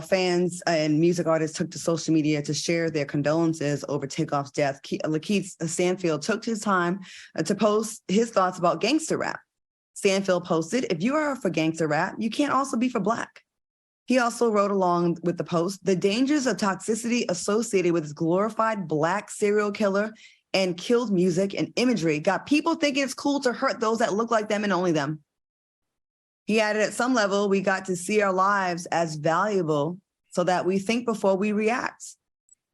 fans and music artists took to social media to share their condolences over Takeoff's death, LaKeith Stanfield took his time to post his thoughts about gangster rap. Stanfield posted, "If you are for gangster rap, you can't also be for Black." He also wrote along with the post, "The dangers of toxicity associated with this glorified Black serial killer and killed music and imagery got people thinking it's cool to hurt those that look like them and only them." He added, "At some level, we got to see our lives as valuable so that we think before we react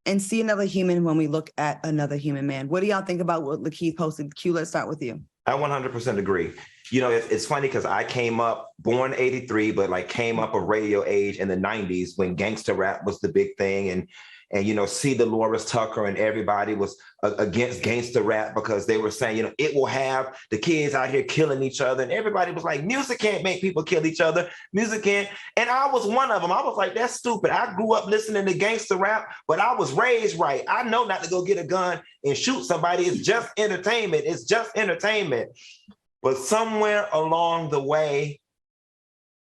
and see another human when we look at another human man." What do y'all think about what LaKeith posted? Q, let's start with you. I 100% agree. You know, it's funny because I came up, born 83, but like came up of radio age in the 90s when gangster rap was the big thing. And you know, see Dolores Tucker and everybody was against gangster rap because they were saying, you know, it will have the kids out here killing each other. And everybody was like, music can't make people kill each other. Music can't. And I was one of them. I was like, that's stupid. I grew up listening to gangster rap, but I was raised right. I know not to go get a gun and shoot somebody. It's just entertainment. It's just entertainment. But somewhere along the way,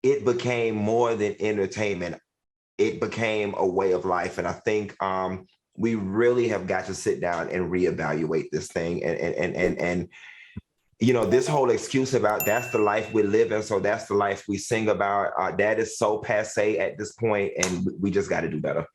it became more than entertainment. It became a way of life. And I think we really have got to sit down and reevaluate this thing. And you know, this whole excuse about that's the life we live in, so that's the life we sing about, that is so passe at this point, and we just got to do better.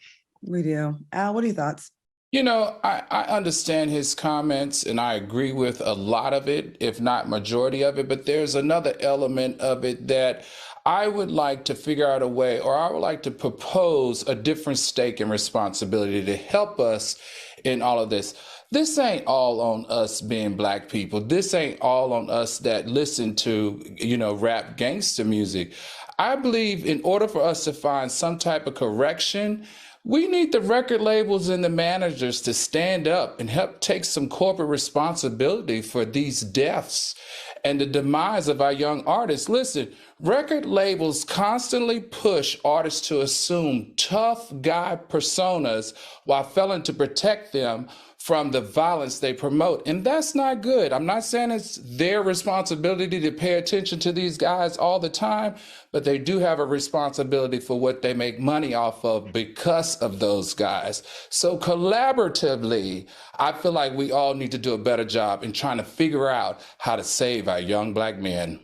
We do. Al, what are your thoughts? You know, I understand his comments and I agree with a lot of it, if not majority of it, but there's another element of it that I would like to figure out a way, or I would like to propose a different stake and responsibility to help us in all of this. This ain't all on us being Black people. This ain't all on us that listen to, you know, rap gangster music. I believe in order for us to find some type of correction, we need the record labels and the managers to stand up and help take some corporate responsibility for these deaths and the demise of our young artists. Listen, record labels constantly push artists to assume tough guy personas while failing to protect them from the violence they promote. And that's not good. I'm not saying it's their responsibility to pay attention to these guys all the time, but they do have a responsibility for what they make money off of because of those guys. So collaboratively, I feel like we all need to do a better job in trying to figure out how to save our young Black men.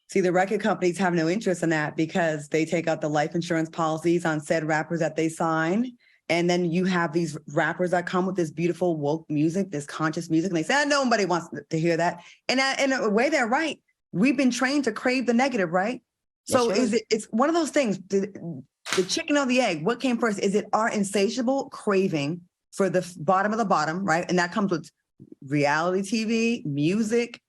See, the record companies have no interest in that because they take out the life insurance policies on said rappers that they sign. And then you have these rappers that come with this beautiful woke music, this conscious music, and they say, nobody wants to hear that. And in a way, they're right. We've been trained to crave the negative, right? So right. It's one of those things, the chicken or the egg, what came first? Is it our insatiable craving for the bottom of the bottom, right? And that comes with reality TV, music,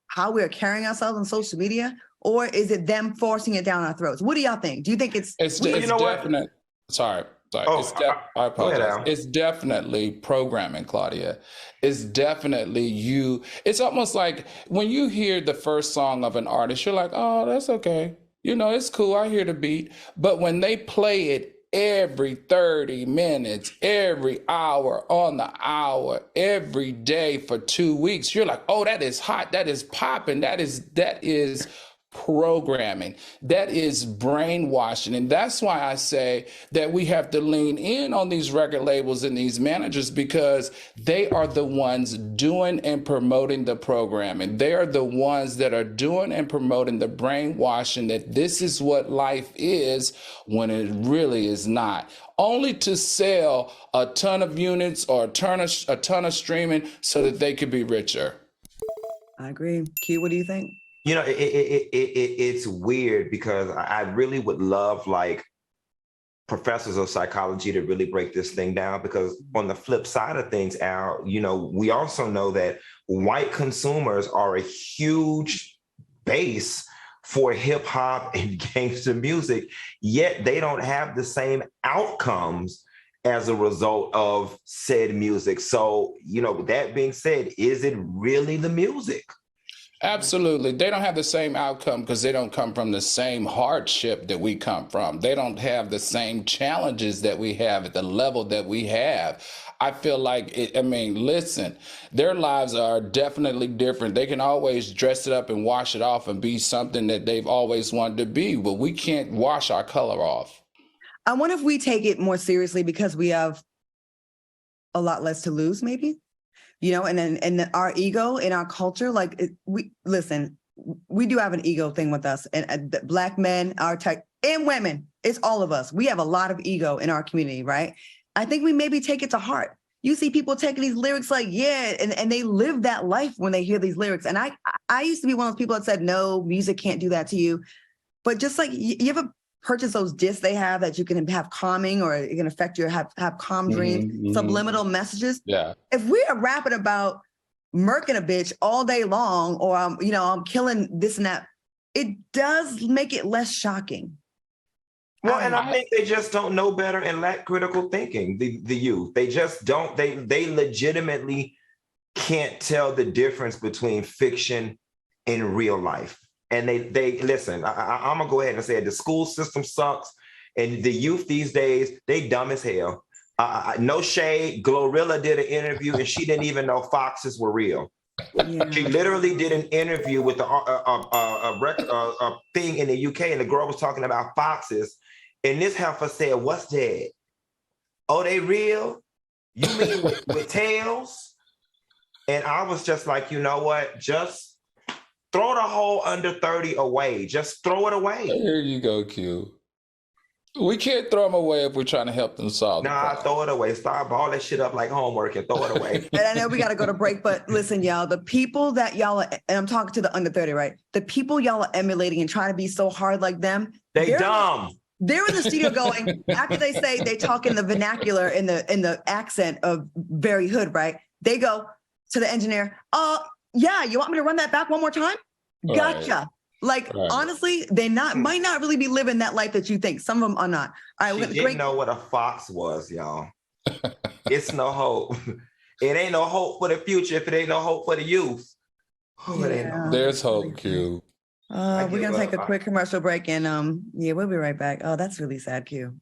how we're carrying ourselves on social media, or is it them forcing it down our throats? What do y'all think? Do you think it's definite? Sorry. I apologize. It's definitely programming, Claudia. It's definitely you. It's almost like when you hear the first song of an artist, you're like, oh, that's okay. You know, it's cool. I hear the beat. But when they play it every 30 minutes, every hour on the hour, every day for 2 weeks, you're like, oh, that is hot. That is popping. That is programming. That is brainwashing. And that's why I say that we have to lean in on these record labels and these managers, because they are the ones doing and promoting the programming. They are the ones that are doing and promoting the brainwashing that this is what life is when it really is not. Only to sell a ton of units or a ton of streaming so that they could be richer. I agree. Q, what do you think? You know, it's weird because I really would love like professors of psychology to really break this thing down, because on the flip side of things, Al, you know, we also know that white consumers are a huge base for hip hop and gangster music, yet they don't have the same outcomes as a result of said music. So, you know, that being said, is it really the music? Absolutely. They don't have the same outcome because they don't come from the same hardship that we come from. They don't have the same challenges that we have at the level that we have. I feel like, listen, their lives are definitely different. They can always dress it up and wash it off and be something that they've always wanted to be, but we can't wash our color off. I wonder if we take it more seriously because we have a lot less to lose, maybe, and then our ego in our culture, we do have an ego thing with us, and Black men, our tech and women, it's all of us. We have a lot of ego in our community, right? I think we maybe take it to heart. You see people taking these lyrics and they live that life when they hear these lyrics. And I used to be one of those people that said, no, music can't do that to you. But just like you ever purchase those discs they have that you can have calming, or it can affect your have calm dreams, subliminal messages. Yeah. If we are rapping about murking a bitch all day long, or I'm killing this and that, it does make it less shocking. Well, and I think they just don't know better and lack critical thinking, the youth. They just don't, they legitimately can't tell the difference between fiction and real life. And they listen, I'm gonna go ahead and say it. The school system sucks, and the youth these days, they dumb as hell. No shade, Glorilla did an interview and she didn't even know foxes were real. Yeah. She literally did an interview with a thing in the UK, and the girl was talking about foxes. And this heifer said, "What's that? Oh, they real? You mean with tails?" And I was just like, you know what? Just throw the whole under 30 away. Just throw it away. Here you go, Q. We can't throw them away if we're trying to help them solve the problem. Throw it away. Start ball that shit up like homework and throw it away. And I know we got to go to break, but listen, y'all, the people that y'all are, and I'm talking to the under 30, right? The people y'all are emulating and trying to be so hard like them. They dumb. They're in the studio going, after they say they talk in the vernacular, in the accent of very hood, right? They go to the engineer, yeah, you want me to run that back one more time? Gotcha. Right. Honestly, they might not really be living that life that you think. Some of them are not. All right, she didn't know what a fox was, y'all. It's no hope. It ain't no hope for the future if it ain't no hope for the youth. There's hope, Q. We're going to take a quick commercial break, and we'll be right back. Oh, that's really sad, Q.